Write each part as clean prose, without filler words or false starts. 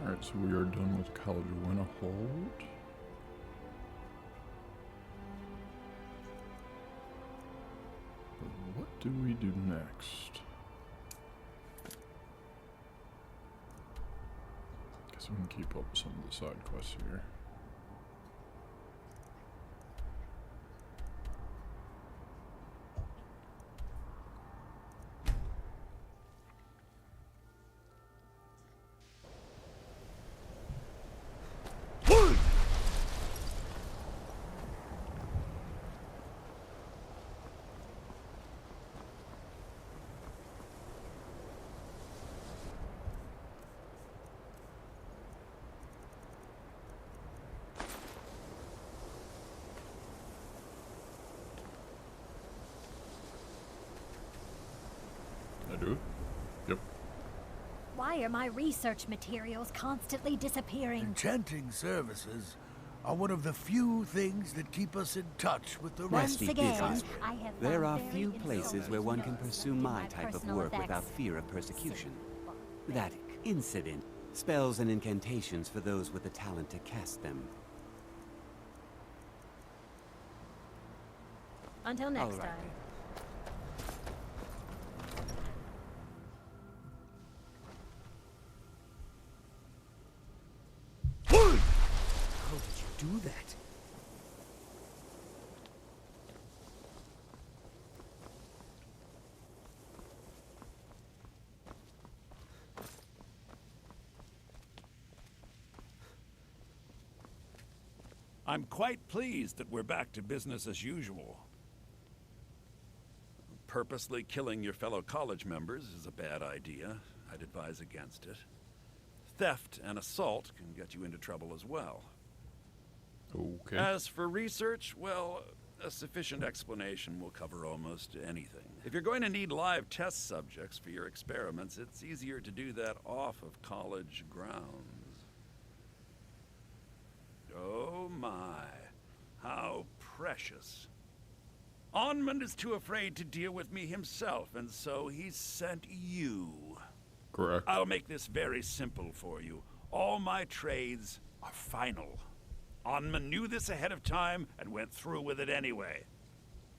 Alright, so we are done with College Winterhold. But what do we do next? Guess we can keep up with some of the side quests here. I do it? Yep. Why are my research materials constantly disappearing? Enchanting services are one of the few things that keep us in touch with the Once rest of again, business. I have There found are very few places where one can insulting pursue in my type of personal work without effects. fear of persecution. That incident, spells and incantations for those with the talent to cast them. Until next All right, time. How did you do that? I'm quite pleased that we're back to business as usual. Purposely killing your fellow college members is a bad idea. I'd advise against it. Theft and assault can get you into trouble as well. Okay. As for research, well, a sufficient explanation will cover almost anything. If you're going to need live test subjects for your experiments, it's easier to do that off of college grounds. Oh my, how precious. Onmund is too afraid to deal with me himself, and so he's sent you. Correct. I'll make this very simple for you. All my trades are final. Onmund knew this ahead of time and went through with it anyway.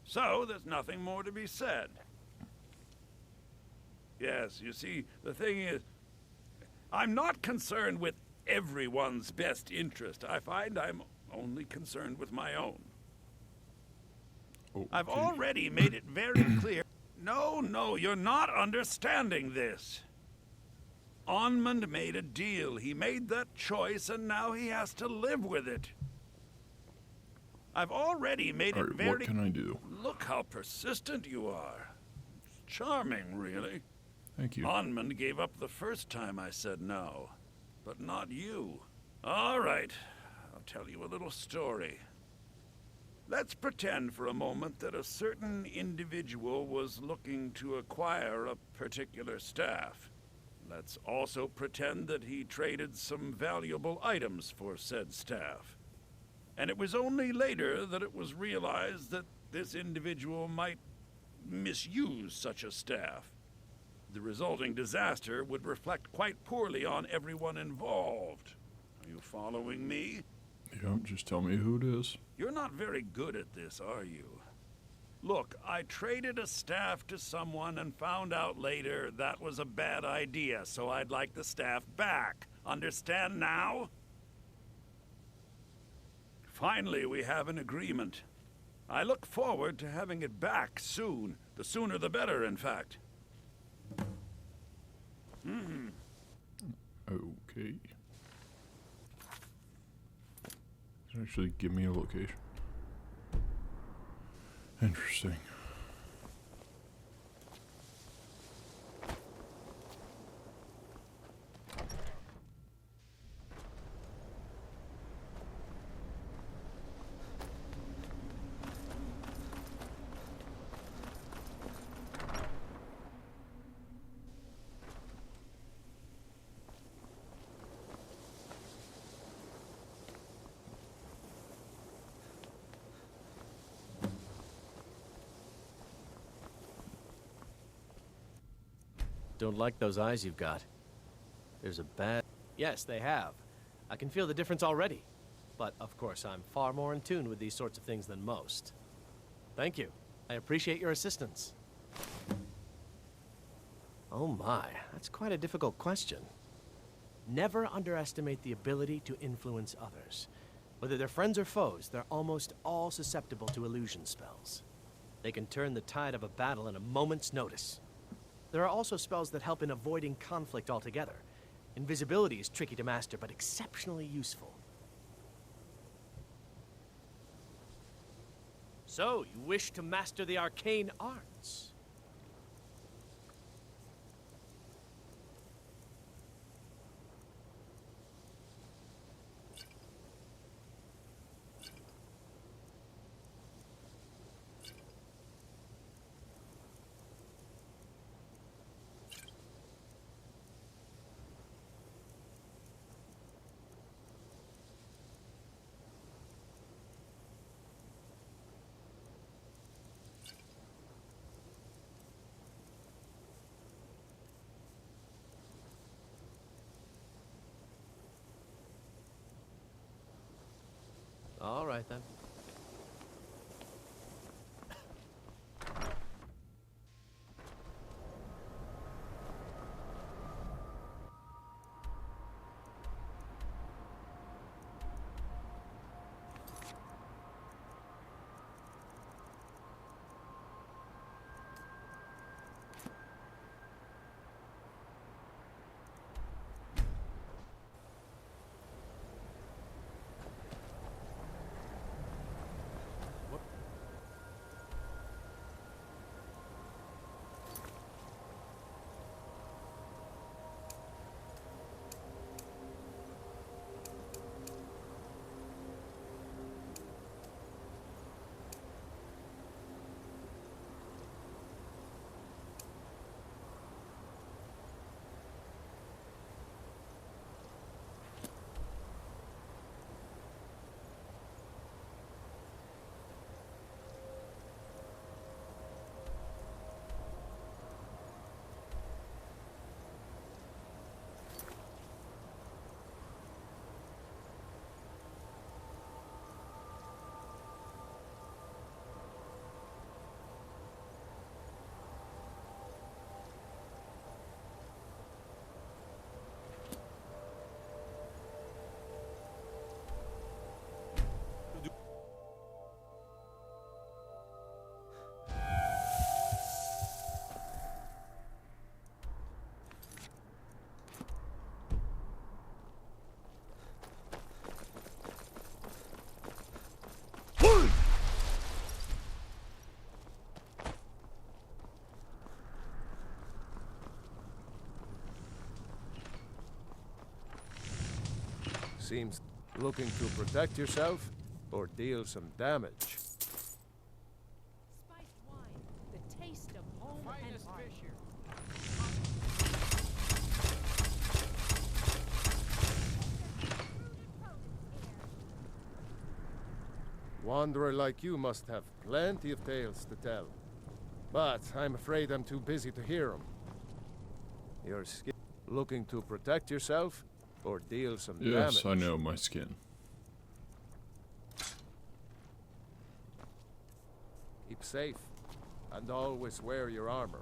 So there's nothing more to be said. Yes, you see, the thing is, I'm not concerned with everyone's best interest. I find I'm only concerned with my own. Okay. I've already made it very clear. No, you're not understanding this. Onmund made a deal. He made that choice, and now he has to live with it. I've already made it very... What can I do? Look how persistent you are. It's charming, really. Thank you. Onmund gave up the first time I said no, but not you. All right, I'll tell you a little story. Let's pretend for a moment that a certain individual was looking to acquire a particular staff. Let's also pretend that he traded some valuable items for said staff. And it was only later that it was realized that this individual might misuse such a staff. The resulting disaster would reflect quite poorly on everyone involved. Are you following me? Yep, just tell me who it is. You're not very good at this, are you? Look, I traded a staff to someone and found out later that was a bad idea, so I'd like the staff back. Understand now? Finally, we have an agreement. I look forward to having it back soon. The sooner the better, in fact. Okay. Actually, give me a location. Interesting. Don't like those eyes you've got. There's a bad... Yes, they have. I can feel the difference already. But, of course, I'm far more in tune with these sorts of things than most. Thank you. I appreciate your assistance. Oh my, that's quite a difficult question. Never underestimate the ability to influence others. Whether they're friends or foes, they're almost all susceptible to illusion spells. They can turn the tide of a battle in a moment's notice. There are also spells that help in avoiding conflict altogether. Invisibility is tricky to master, but exceptionally useful. So, you wish to master the arcane arts? All right, then. Seems looking to protect yourself or deal some damage. Spiced wine, the taste of home and heart. Wanderer like you must have plenty of tales to tell. But I'm afraid I'm too busy to hear them. You're looking to protect yourself or deal some damage. Yes, I know my skin. Keep safe and always wear your armor.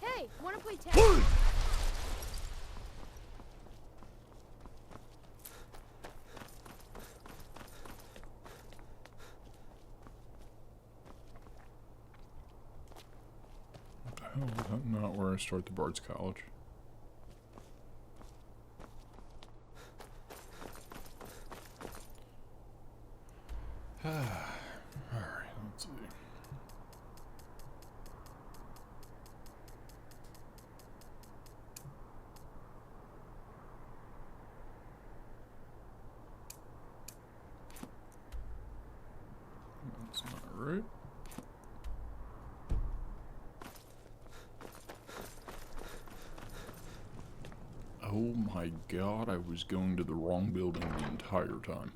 Hey, wanna play tag? Hell, is that not where I start the Bard's College? Alright, let's see. That's not right. Oh my god, I was going to the wrong building the entire time.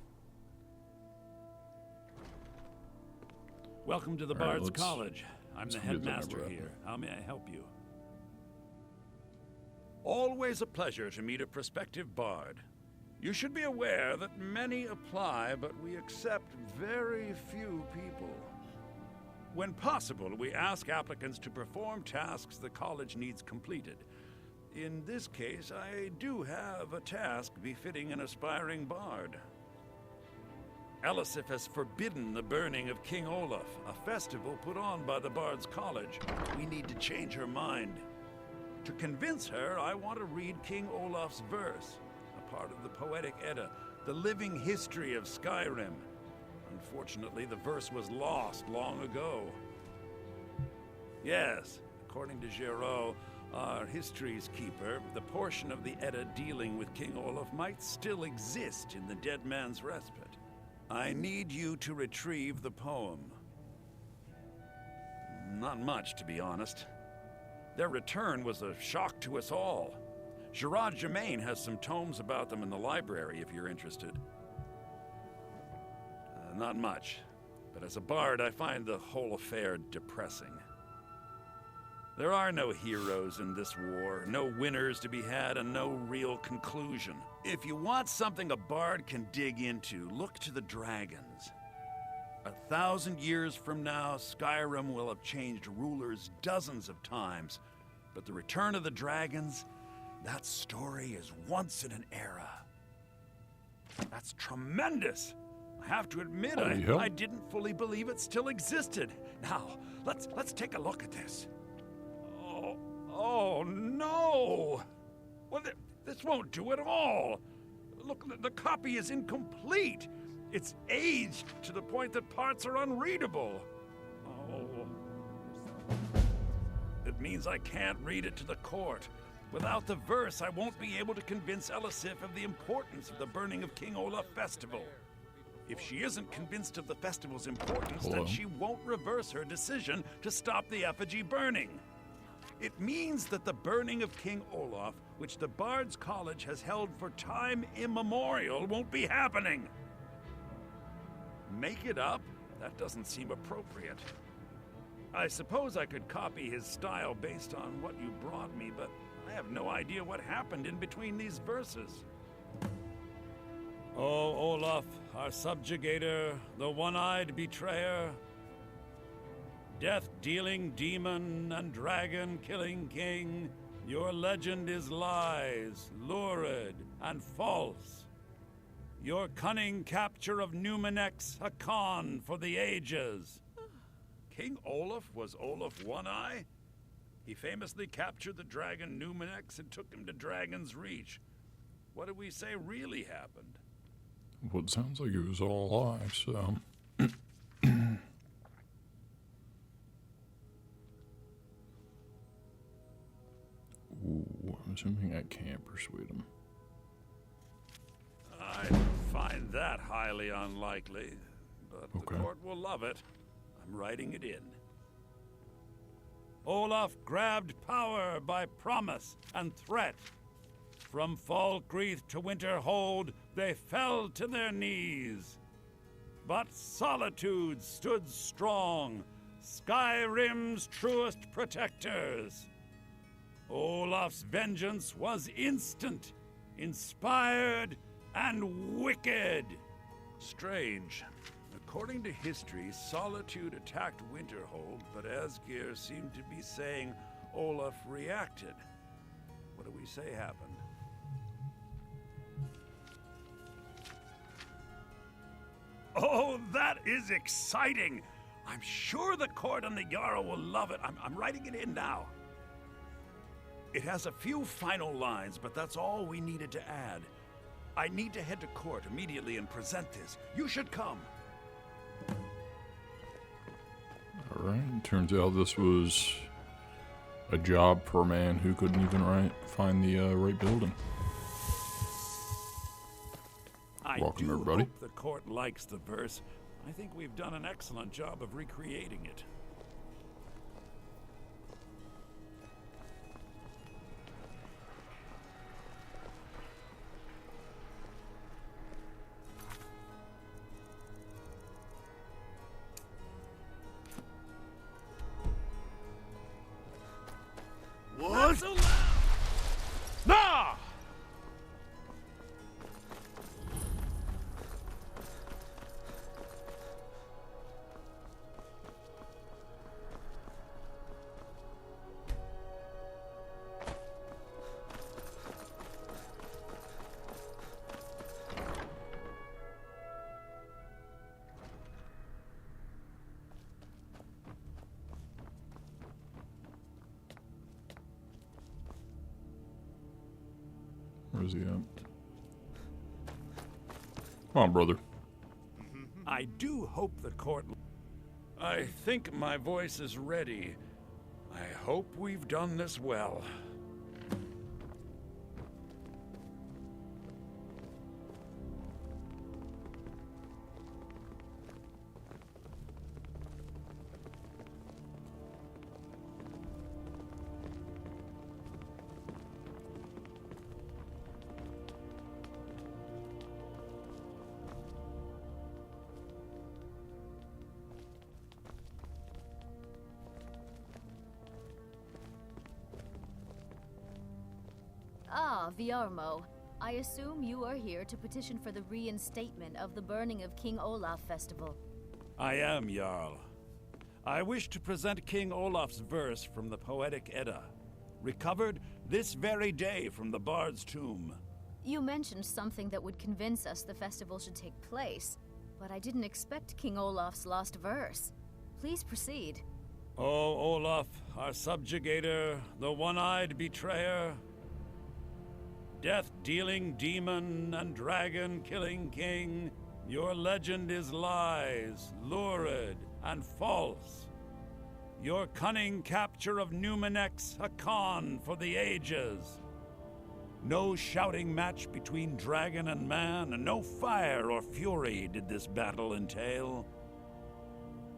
Welcome to the All right, Bard's let's- College. I'm let's the get that headmaster wrap here. How may I help you? Always a pleasure to meet a prospective bard. You should be aware that many apply, but we accept very few people. When possible, we ask applicants to perform tasks the college needs completed. In this case, I do have a task befitting an aspiring bard. Elisif has forbidden the burning of King Olaf, a festival put on by the Bard's College. We need to change her mind. To convince her, I want to read King Olaf's verse, a part of the Poetic Edda, the living history of Skyrim. Unfortunately, the verse was lost long ago. Yes, according to Giraud, our history's keeper, the portion of the Edda dealing with King Olaf might still exist in the Dead Man's Respite. I need you to retrieve the poem. Not much, to be honest. Their return was a shock to us all. Gerard Germain has some tomes about them in the library, if you're interested. Not much, but as a bard, I find the whole affair depressing. There are no heroes in this war, no winners to be had, and no real conclusion. If you want something a bard can dig into, look to the dragons. 1,000 years from now, Skyrim will have changed rulers dozens of times, but the return of the dragons, that story is once in an era. That's tremendous! I have to admit, I didn't fully believe it still existed. Now, let's take a look at this. Oh no! Well, this won't do at all. Look, the copy is incomplete. It's aged to the point that parts are unreadable. Oh. It means I can't read it to the court. Without the verse, I won't be able to convince Elisif of the importance of the burning of King Olaf Festival. If she isn't convinced of the festival's importance, then she won't reverse her decision to stop the effigy burning. It means that the burning of King Olaf, which the Bard's College has held for time immemorial, won't be happening. Make it up? That doesn't seem appropriate. I suppose I could copy his style based on what you brought me, but I have no idea what happened in between these verses. Oh, Olaf, our subjugator, the one-eyed betrayer, death-dealing demon and dragon-killing king, your legend is lies, lurid, and false. Your cunning capture of Numenex, a con for the ages. King Olaf was Olaf One-Eye? He famously captured the dragon Numenex and took him to Dragon's Reach. What do we say really happened? Well, it sounds like it was all a lie, so... Ooh, I'm assuming I can't persuade him. I find that highly unlikely, but the court will love it. I'm writing it in. Olaf grabbed power by promise and threat. From Falkreath to Winterhold, they fell to their knees. But Solitude stood strong, Skyrim's truest protectors. Olaf's vengeance was instant, inspired, and wicked. Strange. According to history, Solitude attacked Winterhold, but Asgeir seemed to be saying Olaf reacted. What do we say happened? Oh, that is exciting! I'm sure the court and the Jarl will love it. I'm writing it in now. It has a few final lines, but that's all we needed to add. I need to head to court immediately and present this. You should come. Alright, turns out this was a job for a man who couldn't even find the right building. Welcome, everybody. Hope the court likes the verse. I think we've done an excellent job of recreating it. Where's he at? Come on, brother. I do hope the court... I think my voice is ready. I hope we've done this well. Ah, Viarmo. I assume you are here to petition for the reinstatement of the burning of King Olaf Festival. I am, Jarl. I wish to present King Olaf's verse from the Poetic Edda, recovered this very day from the Bard's tomb. You mentioned something that would convince us the festival should take place, but I didn't expect King Olaf's lost verse. Please proceed. O Olaf, our subjugator, the one-eyed betrayer, death-dealing demon and dragon-killing king, your legend is lies, lurid, and false. Your cunning capture of Numenex a con for the ages. No shouting match between dragon and man, and no fire or fury did this battle entail.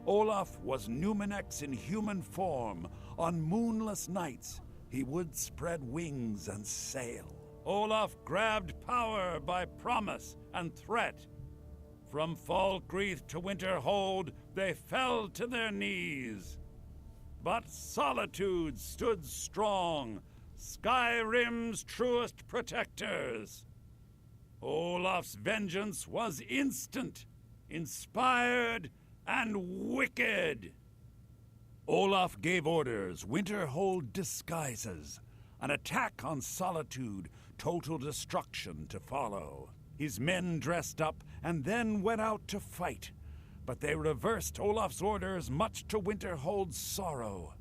Olaf was Numenex in human form. On moonless nights, he would spread wings and sail. Olaf grabbed power by promise and threat. From Falkreath to Winterhold, they fell to their knees. But Solitude stood strong, Skyrim's truest protectors. Olaf's vengeance was instant, inspired, and wicked. Olaf gave orders, Winterhold disguises, an attack on Solitude, total destruction to follow. His men dressed up and then went out to fight, but they reversed Olaf's orders, much to Winterhold's sorrow.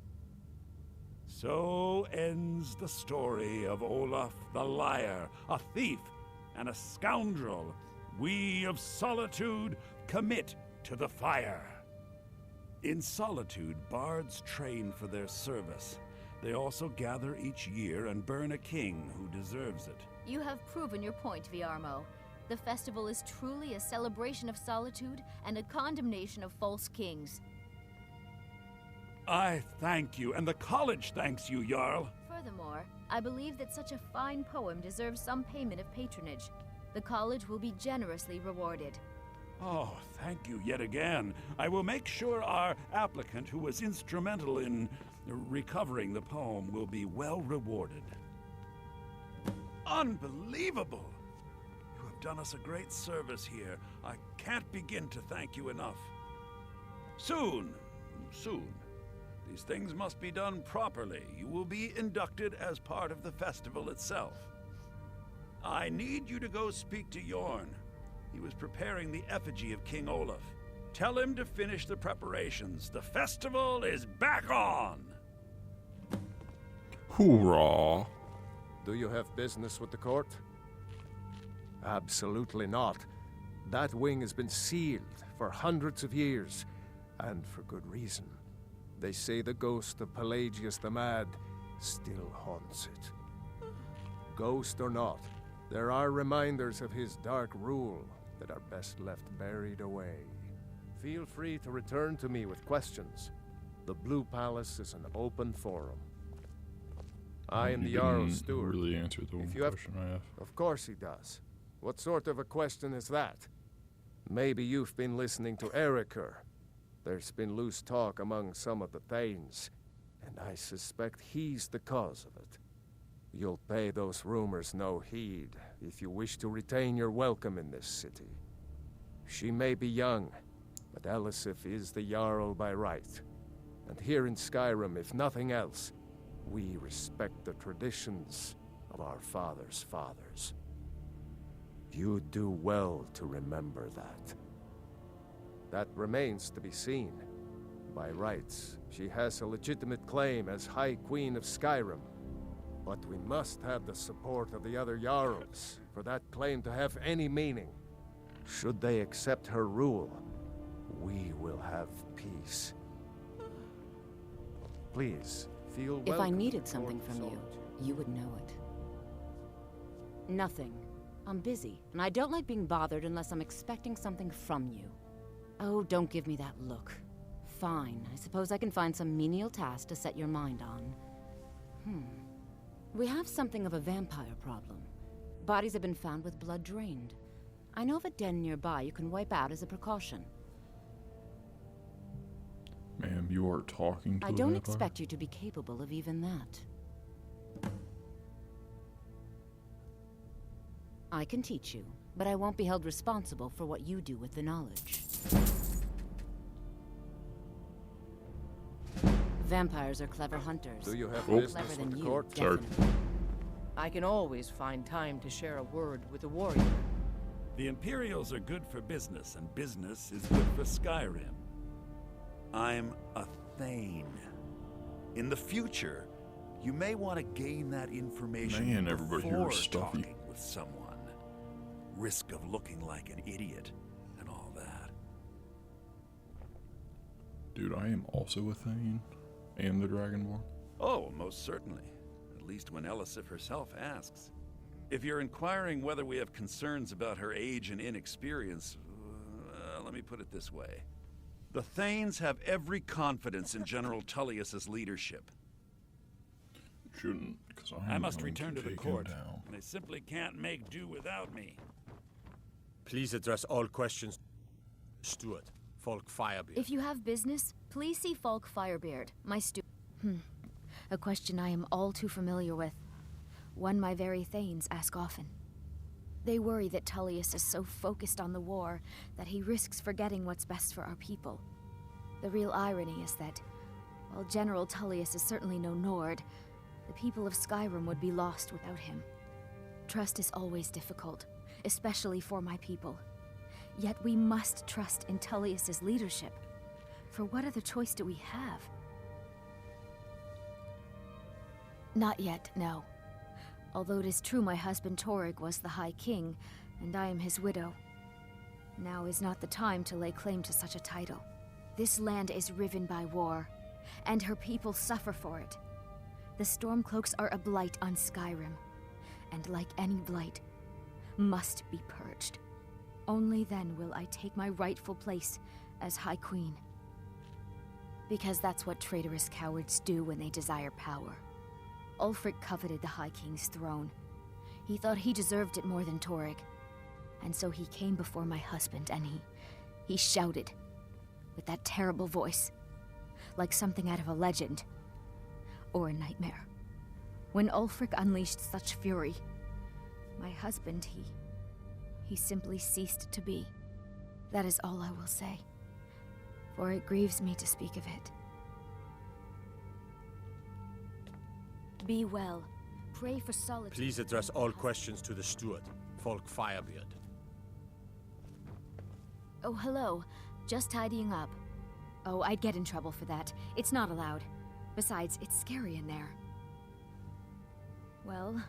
So ends the story of Olaf the Liar, a thief and a scoundrel we of Solitude commit to the fire. In Solitude, bards train for their service. They also gather each year and burn a king who deserves it. You have proven your point, Viarmo. The festival is truly a celebration of solitude and a condemnation of false kings. I thank you, and the college thanks you, Jarl. Furthermore, I believe that such a fine poem deserves some payment of patronage. The college will be generously rewarded. Oh, thank you yet again. I will make sure our applicant, who was instrumental in recovering the poem, will be well rewarded. Unbelievable! You have done us a great service here. I can't begin to thank you enough. Soon. These things must be done properly. You will be inducted as part of the festival itself. I need you to go speak to Yorn. He was preparing the effigy of King Olaf. Tell him to finish the preparations. The festival is back on! Hoorah! Do you have business with the court? Absolutely not. That wing has been sealed for hundreds of years, and for good reason. They say the ghost of Pelagius the Mad still haunts it. Ghost or not, there are reminders of his dark rule that are best left buried away. Feel free to return to me with questions. The Blue Palace is an open forum. I am the Jarl's steward. Really answered the one question I asked. Of course he does. What sort of a question is that? Maybe you've been listening to Erikur. There's been loose talk among some of the Thanes, and I suspect he's the cause of it. You'll pay those rumors no heed if you wish to retain your welcome in this city. She may be young, but Elisif is the Jarl by right. And here in Skyrim, if nothing else, we respect the traditions of our fathers' fathers. You'd do well to remember that. That remains to be seen. By rights, she has a legitimate claim as High Queen of Skyrim. But we must have the support of the other Jarls for that claim to have any meaning. Should they accept her rule, we will have peace. Please, feel welcome. If I needed to something Court from you, Solitude. you would know it. Nothing. I'm busy, and I don't like being bothered unless I'm expecting something from you. Oh, don't give me that look. Fine, I suppose I can find some menial task to set your mind on. We have something of a vampire problem. Bodies have been found with blood drained. I know of a den nearby you can wipe out as a precaution. Ma'am, you are talking to I a don't vampire? expect you to be capable of even that. I can teach you, but I won't be held responsible for what you do with the knowledge. Vampires are clever hunters. Do you have Oh. business Clever than with the you, court? Sorry. definitely. I can always find time to share a word with a warrior. The Imperials are good for business, and business is good for Skyrim. I'm a Thane. In the future, you may want to gain that information Man, everybody here before is stuffy. talking with someone. Risk of looking like an idiot and all that. Dude, I am also a Thane. And the Dragonborn. Oh, most certainly. At least when Elisif herself asks. If you're inquiring whether we have concerns about her age and inexperience, let me put it this way. The Thanes have every confidence in General Tullius's leadership. Shouldn't, because I must going return to the take him court. down. They simply can't make do without me. Please address all questions. Steward, Folk Firebeard. If you have business, please see Falk Firebeard, my A question I am all too familiar with. One my very Thanes ask often. They worry that Tullius is so focused on the war that he risks forgetting what's best for our people. The real irony is that, while General Tullius is certainly no Nord, the people of Skyrim would be lost without him. Trust is always difficult, especially for my people. Yet we must trust in Tullius's leadership. For what other choice do we have? Not yet, no. Although it is true my husband Torrig was the High King, and I am his widow. Now is not the time to lay claim to such a title. This land is riven by war, and her people suffer for it. The Stormcloaks are a blight on Skyrim, and like any blight, must be purged. Only then will I take my rightful place as High Queen. Because that's what traitorous cowards do when they desire power. Ulfric coveted the High King's throne. He thought he deserved it more than Torrig. And so he came before my husband and he shouted with that terrible voice, like something out of a legend or a nightmare. When Ulfric unleashed such fury, my husband, he simply ceased to be. That is all I will say, for it grieves me to speak of it. Be well. Pray for solitude. Please address all questions to the steward, Folk Firebeard. Oh, hello. Just tidying up. Oh, I'd get in trouble for that. It's not allowed. Besides, it's scary in there. Well,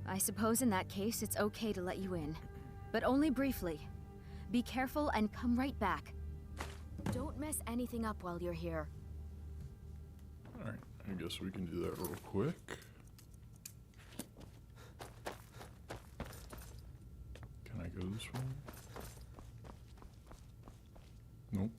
I suppose in that case it's okay to let you in. But only briefly. Be careful and come right back. Don't mess anything up while you're here. Alright, I guess we can do that real quick. Can I go this way? Nope.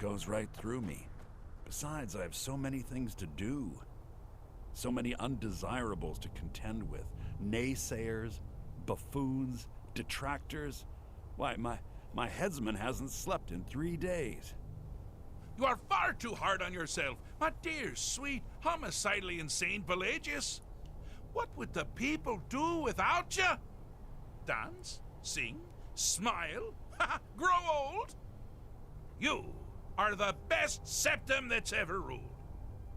goes right through me. Besides, I have so many things to do. So many undesirables to contend with. Naysayers, buffoons, detractors. Why, my headsman hasn't slept in 3 days. You are far too hard on yourself, my dear, sweet, homicidally insane Pelagius. What would the people do without you? Dance? Sing? Smile? Grow old? You are the best septum that's ever ruled.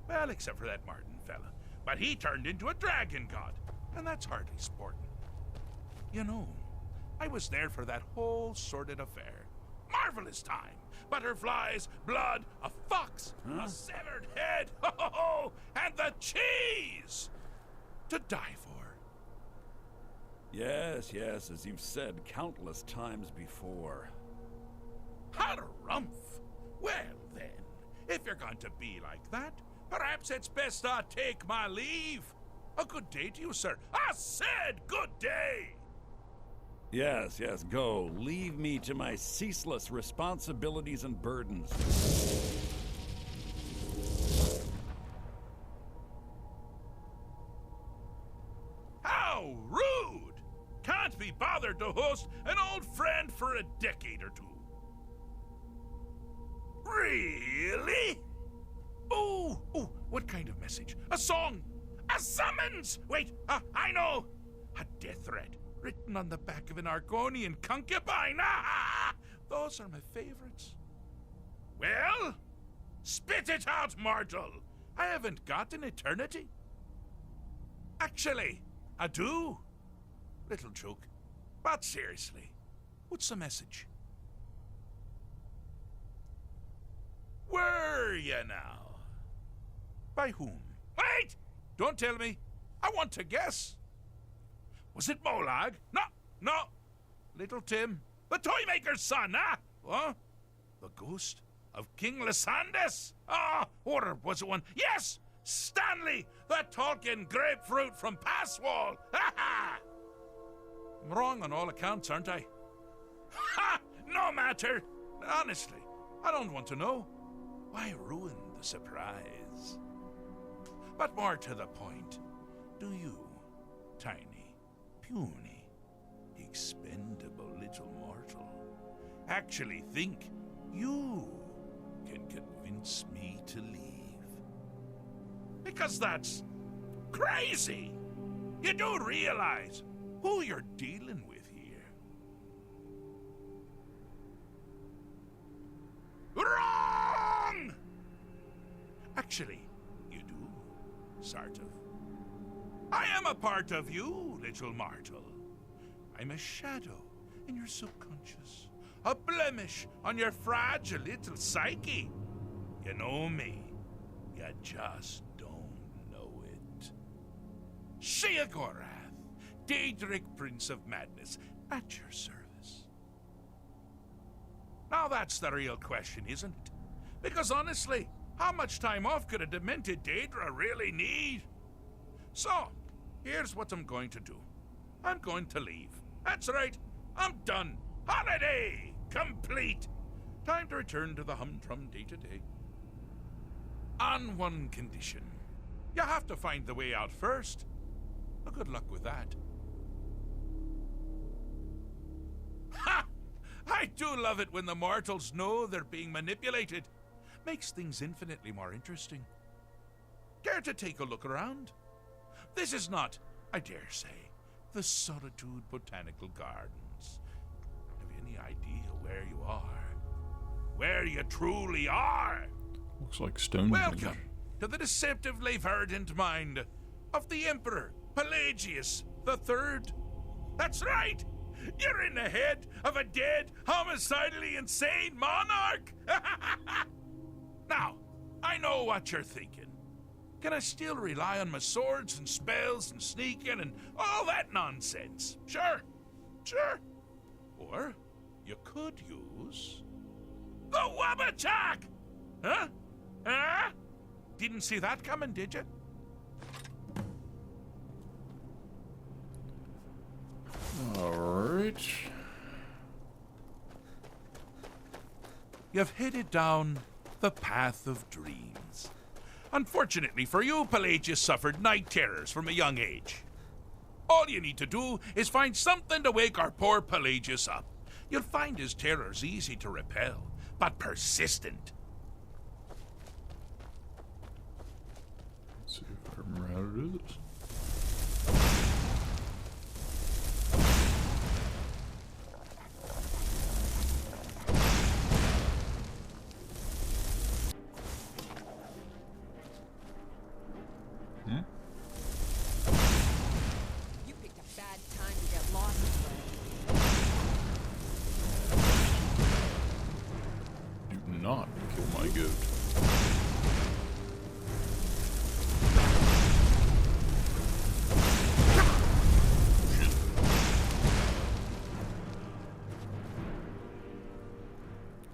Well, except for that Martin fella. But he turned into a dragon god, and that's hardly sporting. You know, I was there for that whole sordid affair. Marvelous time. Butterflies, blood, a fox, a severed head, and the cheese to die for. Yes, as you've said countless times before. Harumph! Well then, if you're going to be like that, perhaps it's best I take my leave. A good day to you, sir. I said good day! Yes, go. Leave me to my ceaseless responsibilities and burdens. How rude! Can't be bothered to host an old friend for a decade or two. Really? Oh, what kind of message? A song? A summons? Wait, I know! A death threat written on the back of an Argonian concubine. Those are my favorites. Well, spit it out, mortal. I haven't got an eternity. Actually, I do. Little joke. But seriously, what's the message? Were you now? By whom? Wait! Don't tell me. I want to guess. Was it Molag? No. Little Tim. The Toymaker's son, huh? Huh? The ghost of King Lysandas? Or was it one? Yes! Stanley, the talking grapefruit from Passwall. Ha! I'm wrong on all accounts, aren't I? Ha! No matter. Honestly, I don't want to know. Why ruin the surprise? But more to the point, do you, tiny, puny, expendable little mortal, actually think you can convince me to leave? Because that's crazy! You do realize who you're dealing with here. Wrong! Actually, you do, sort of. I am a part of you, little mortal. I'm a shadow in your subconscious, a blemish on your fragile little psyche. You know me, you just don't know it. Sheogorath, Daedric Prince of Madness, at your service. Now that's the real question, isn't it? Because honestly, how much time off could a demented Daedra really need? So, here's what I'm going to do. I'm going to leave. That's right, I'm done. Holiday complete. Time to return to the humdrum day-to-day. On one condition. You have to find the way out first. Well, good luck with that. Ha! I do love it when the mortals know they're being manipulated. Makes things infinitely more interesting. Care to take a look around? This is not, I dare say, the Solitude Botanical Gardens. Have you any idea where you are? Where you truly are? Looks like Stonehenge. Welcome to the deceptively verdant mind of the Emperor Pelagius III. That's right! You're in the head of a dead, homicidally insane monarch! Now, I know what you're thinking. Can I still rely on my swords and spells and sneaking and all that nonsense? Sure. Or you could use the Wabachak! Huh? Didn't see that coming, did you? Alright. You've headed down the path of dreams. Unfortunately for you, Pelagius suffered night terrors from a young age. All you need to do is find something to wake our poor Pelagius up. You'll find his terrors easy to repel, but persistent. Let's see if I remember how to do this. You picked a bad time to get lost. Do not kill my goat. Shit.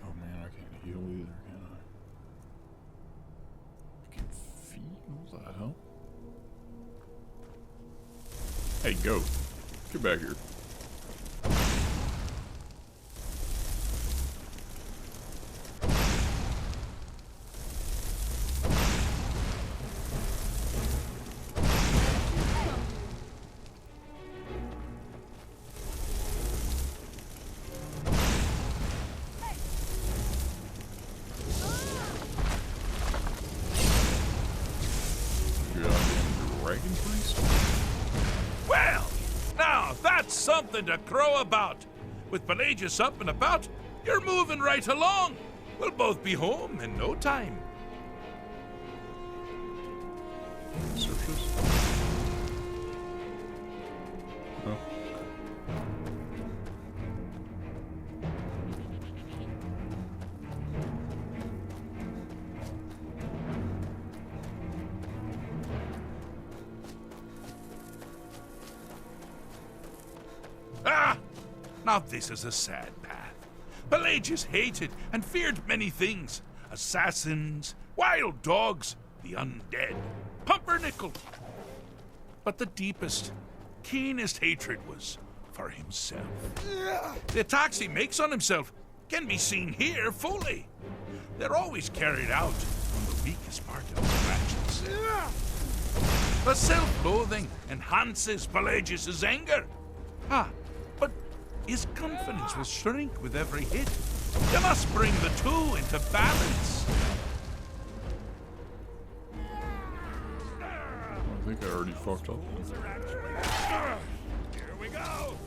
Oh man, I can't heal either, can I? I can feel that, huh? Hey, goat. Get back here. Goddamn dragon priest? Well, now that's something to crow about. With Pelagius up and about, you're moving right along. We'll both be home in no time. Search this? Oh. Ah! Now this is a sad path. Pelagius hated and feared many things. Assassins, wild dogs, the undead, pumpernickel. But the deepest, keenest hatred was for himself. The attacks he makes on himself can be seen here fully. They're always carried out on the weakest part of his fractions. The self-loathing enhances Pelagius's anger. But his confidence will shrink with every hit. You must bring the two into balance. I think I already fucked up. Here we go.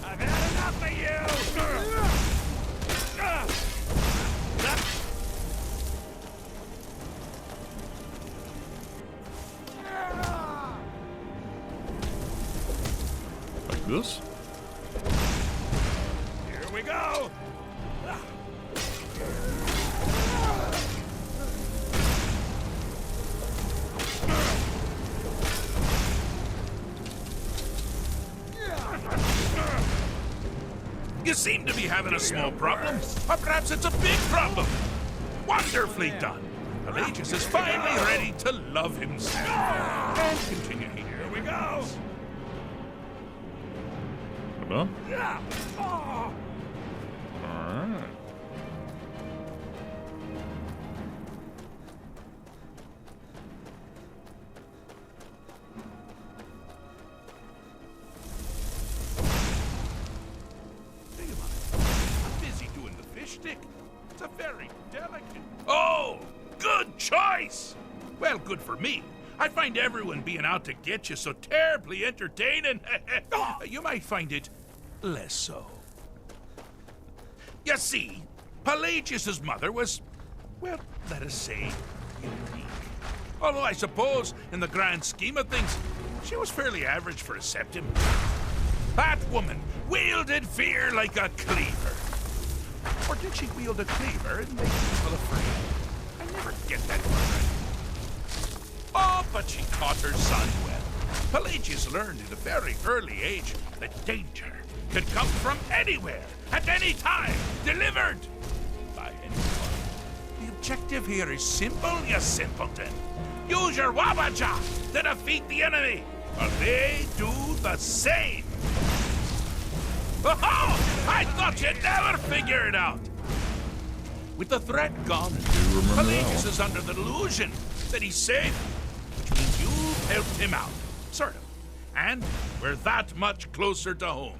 I've had enough of you. Like this? Here we go. You seem to be having a small problem, or perhaps it's a big problem. Wonderfully done. Pelagius is finally ready to love himself and continue here. Here we go. Done? Oh. Alright. Think about it. I'm busy doing the fish stick. It's a very delicate... Oh! Good choice! Well, good for me. I find everyone being out to get you so terribly entertaining. You might find it less so. You see, Pelagius's mother was, well, let us say, unique. Although I suppose, in the grand scheme of things, she was fairly average for a septim. That woman wielded fear like a cleaver. Or did she wield a cleaver and make people afraid? I never get that one right. Oh, but she taught her son well. Pelagius learned at a very early age that danger could come from anywhere, at any time, delivered by anyone. The objective here is simple, you simpleton. Use your wabaja to defeat the enemy, while they do the same. Oh, I thought you'd never figure it out. with the threat gone, remember Pelagius that is under the delusion that he's safe, which means you've helped him out, sort of. And we're that much closer to home.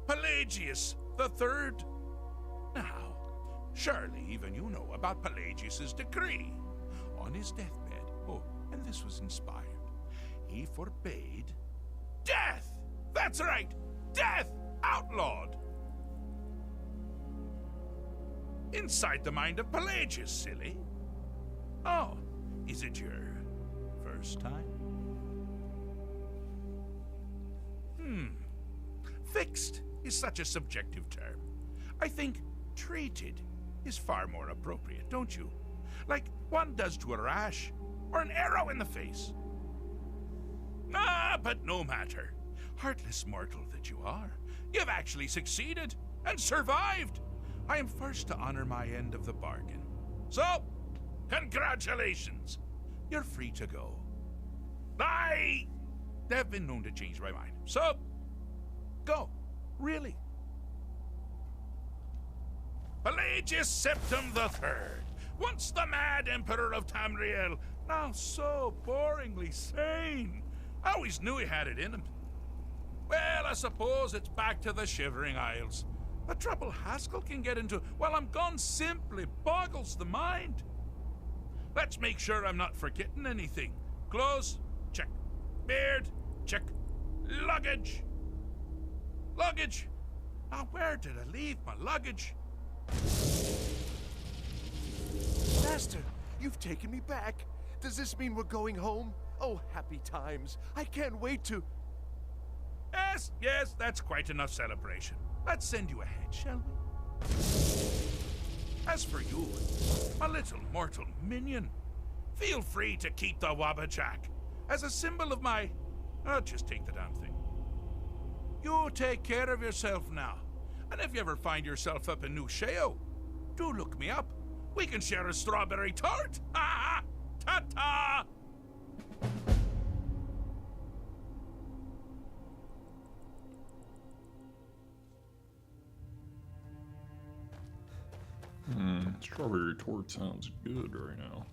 Pelagius the Third. Now, surely even you know about Pelagius's decree. On his deathbed, oh, and this was inspired, he forbade death! That's right! Death! Outlawed! Inside the mind of Pelagius, silly. Oh, is it your first time? Fixed is such a subjective term. I think treated is far more appropriate, don't you? Like one does to a rash or an arrow in the face. But no matter. Heartless mortal that you are, you've actually succeeded and survived. I am first to honor my end of the bargain. So, congratulations. You're free to go. I have been known to change my mind. So, go. Really. Pelagius Septim the Third, once the mad emperor of Tamriel, now so boringly sane. I always knew he had it in him. Well, I suppose it's back to the Shivering Isles. The trouble Haskell can get into while I'm gone simply boggles the mind. Let's make sure I'm not forgetting anything. Clothes? Check. Beard? Check. Luggage? Luggage? Now, where did I leave my luggage? Master, you've taken me back. Does this mean we're going home? Oh, happy times. I can't wait to... Yes, that's quite enough celebration. Let's send you ahead, shall we? As for you, my little mortal minion, feel free to keep the Wabbajack as a symbol of my... just take the damn thing. You take care of yourself now. And if you ever find yourself up in New Sheo, do look me up. We can share a strawberry tart. Ha! Ta-ta! Strawberry tort sounds good right now.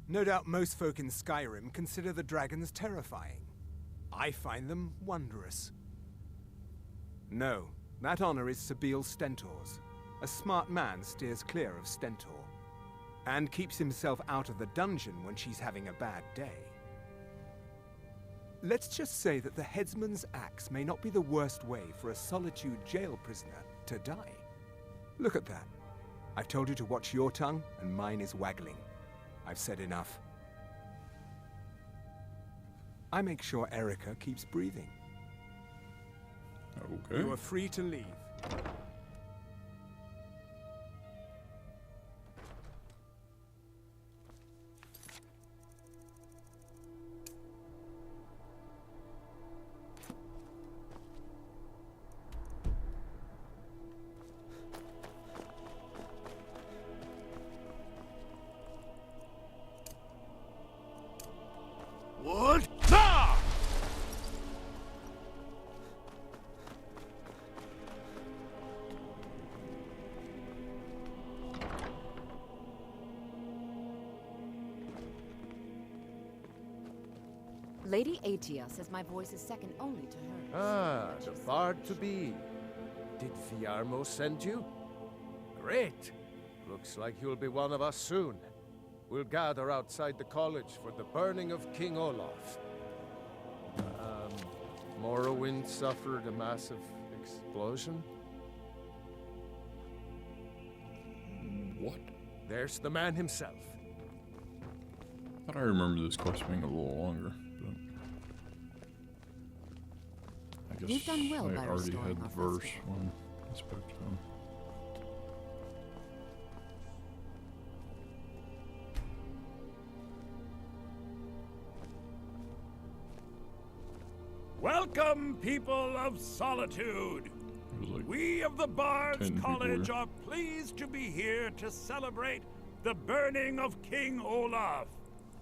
No doubt most folk in Skyrim consider the dragons terrifying. I find them wondrous. No, that honor is Sabine Stentor's. A smart man steers clear of Stentor, and keeps himself out of the dungeon when she's having a bad day. Let's just say that the headsman's axe may not be the worst way for a Solitude jail prisoner to die. Look at that. I've told you to watch your tongue, and mine is waggling. I've said enough. I make sure Erica keeps breathing. Okay. You are free to leave. What? No! Lady Atia says my voice is second only to hers. Ah, the bard to be. Did Viarmo send you? Great. Looks like you'll be one of us soon. We'll gather outside the college for the burning of King Olaf. Morrowind suffered a massive explosion? What? There's the man himself. I thought I remember this quest being a little longer, but I guess You've done well I by already restoring had the our verse festival. when I spoke to him. Welcome, people of Solitude. Like we of the Bards 10 people College here. are pleased to be here to celebrate the burning of King Olaf.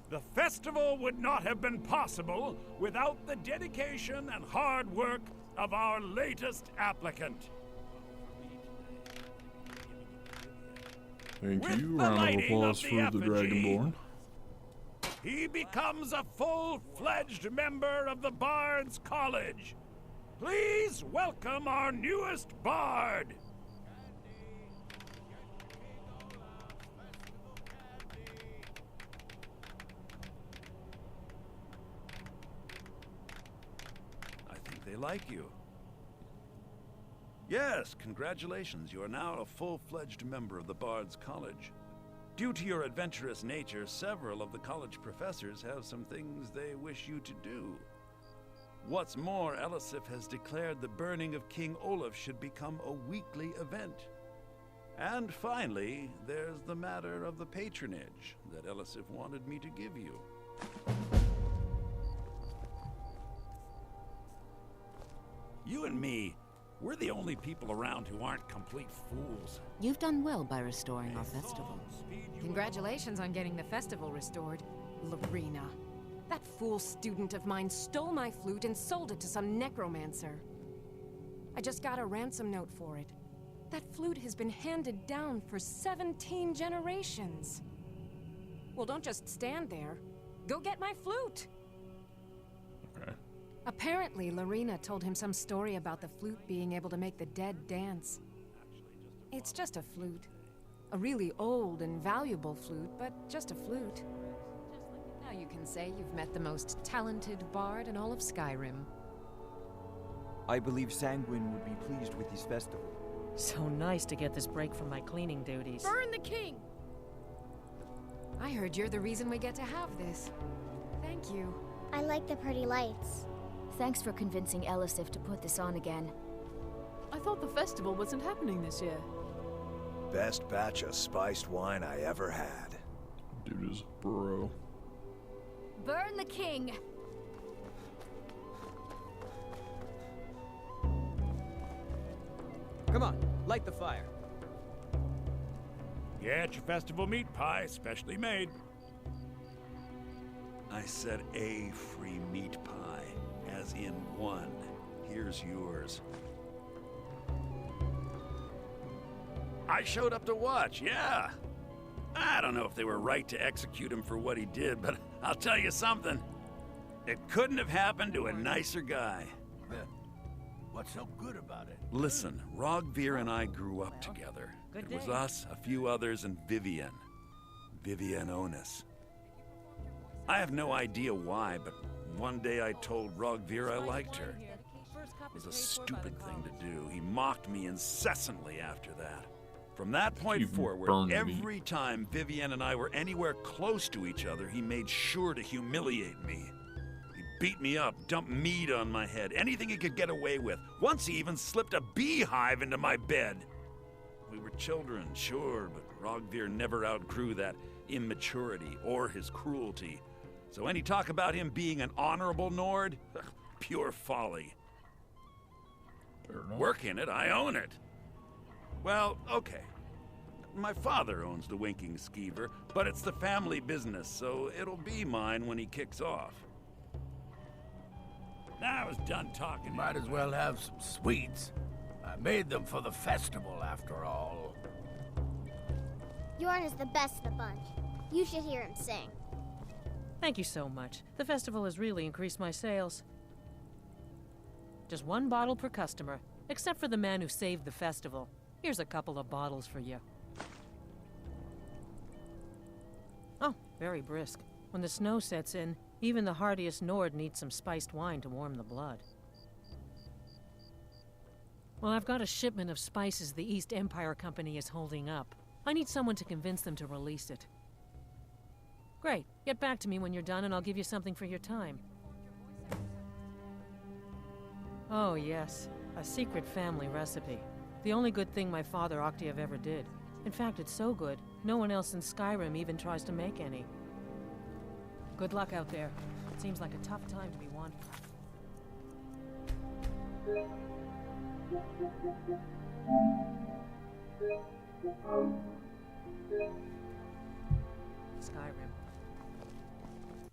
The festival would not have been possible without the dedication and hard work of our latest applicant. Thank With you. the Round of lighting applause of for the effigy, Dragonborn. he becomes a full-fledged member of the Bards College. Please welcome our newest bard. I think they like you. Yes, congratulations. You are now a full-fledged member of the Bards College. Due to your adventurous nature, several of the college professors have some things they wish you to do. What's more, Elisif has declared the burning of King Olaf should become a weekly event. And finally, there's the matter of the patronage that Elisif wanted me to give you. You and me, we're the only people around who aren't complete fools. You've done well by restoring our festival. Congratulations on getting the festival restored, Lorena. That fool student of mine stole my flute and sold it to some necromancer. I just got a ransom note for it. That flute has been handed down for 17 generations. Well, don't just stand there. Go get my flute! Okay. Apparently, Lorena told him some story about the flute being able to make the dead dance. It's just a flute. A really old and valuable flute, but just a flute. Now you can say you've met the most talented bard in all of Skyrim. I believe Sanguine would be pleased with his festival. So nice to get this break from my cleaning duties. Burn the king! I heard you're the reason we get to have this. Thank you. I like the pretty lights. Thanks for convincing Elisif to put this on again. I thought the festival wasn't happening this year. Best batch of spiced wine I ever had. Dude is a bro. Burn the king! Come on, light the fire. Get your festival meat pie, specially made. I said a free meat pie, as in one. Here's yours. I showed up to watch, yeah. I don't know if they were right to execute him for what he did, but I'll tell you something. It couldn't have happened to a nicer guy. What's so good about it? Listen, Rogvir and I grew up together. Good It was day. us, a few others, and Vivian. Vivian Onus. I have no idea why, but one day I told Rogvir I liked her. It was a stupid thing to do. He mocked me incessantly after that. From that point forward, burned me. every time Vivian and I were anywhere close to each other, he made sure to humiliate me. He beat me up, dumped meat on my head, anything he could get away with. Once he even slipped a beehive into my bed. We were children, sure, but Rogvir never outgrew that immaturity or his cruelty. So any talk about him being an honorable Nord? Pure folly. Work in it, I own it. Well, okay. My father owns the Winking Skeever, but it's the family business, so it'll be mine when he kicks off. Now I was done talking. Might as well have some sweets. I made them for the festival, after all. Yorn is the best of the bunch. You should hear him sing. Thank you so much. The festival has really increased my sales. Just 1 bottle per customer, except for the man who saved the festival. Here's a couple of bottles for you. Oh, very brisk. When the snow sets in, even the hardiest Nord needs some spiced wine to warm the blood. Well, I've got a shipment of spices the East Empire Company is holding up. I need someone to convince them to release it. Great. Get back to me when you're done and I'll give you something for your time. Oh, yes. A secret family recipe. The only good thing my father Octave ever did. In fact, it's so good, no one else in Skyrim even tries to make any. Good luck out there. It seems like a tough time to be wandering. Skyrim.